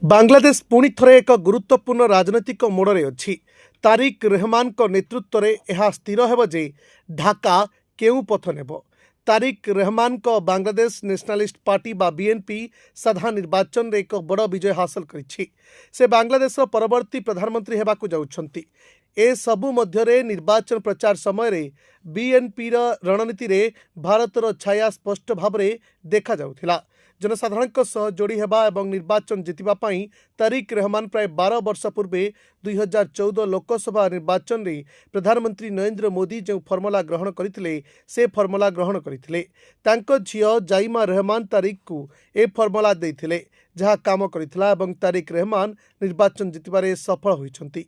बांग्लादेश पुणी थरे एक गुरुत्वपूर्ण राजनैतिक मोड़े अच्छी। तारिक रहमान को नेतृत्व में यह स्थिर हेब जे ढाका केउ पथ नेब। तारिक रहमान को बांग्लादेश नेशनलिस्ट पार्टी बा बीएनपी साधारण निर्वाचन रे एक बड़ विजय हासिल करिछि। से बांग्लादेश परवर्ती प्रधानमंत्री हेबाकु जाउछंती। ए सबु मध्यरे निर्वाचन प्रचार समय रे बीएनपी रणनीति रे भारतर छाया स्पष्ट भाव में देखा जाउथिला। जनसाधारण सह जोड़ी हेबा एवं निर्वाचन जितिबा पई तारिक रहमान प्राय 12 वर्ष पूर्वे 2014 लोकसभा निर्वाचन रे प्रधानमंत्री नरेंद्र मोदी जो फर्मुला ग्रहण करथिले से फर्मुला ग्रहण करथिले। तांको झियो जाइमा रहमान तारिक को ए फर्मुला देथिले जहाँ काम करथिला एवं तारिक रहमान निर्वाचन जितिबारे सफल होइछंती।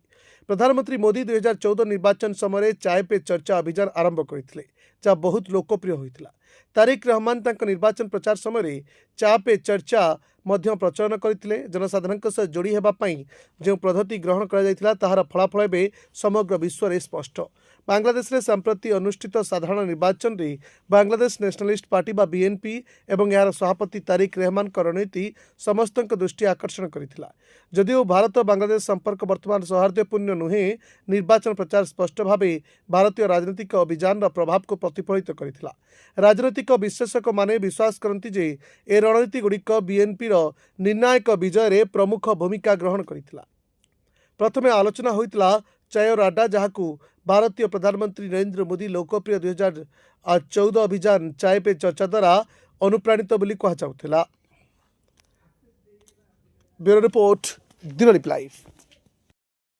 प्रधानमंत्री मोदी 2014 निर्वाचन समय चाय पे चर्चा अभियान आरंभ करथिले जहाँ बहुत लोकप्रिय होइथिला। तारिक रहमान तांको निर्वाचन प्रचार समय चा पे चर्चा मध्य प्रचलन करथिले। जनसाधारण सह जोड़ी हेबा पई जो पद्धति ग्रहण करा जायतिला ताहार फलाफल एबे समग्र विश्व रे स्पष्ट। बांग्लादेश रे संप्रति अनुष्ठित साधारण निर्वाचन रे बांग्लादेश नेशनलिस्ट पार्टी बा बीएनपी एवं यार सभापति तारिक रहमान रणनीति समस्त दृष्टि आकर्षण करथिला। जदिओ भारत बांग्लादेश संपर्क वर्तमान सौहार्दपूर्ण नुहे, निर्वाचन प्रचार स्पष्ट भावे भारतीय राजनीतिक अभियान प्रभाव को प्रतिफलित करथिला। राजनीतिक विश्लेषक माने विश्वास करती जे ए रणनीति गुड़िक बीएनपी निर्णायक विजय रे प्रमुख भूमिका ग्रहण करथिला। प्रथमे आलोचना होइतला चाय अड्डा जहां भारतीय प्रधानमंत्री नरेंद्र मोदी लोकप्रिय 2014 अभियान चाय पे चर्चा द्वारा अनुप्राणित बोली कहा जाउथिला। ब्यूरो रिपोर्ट, दिनलिप लाइव।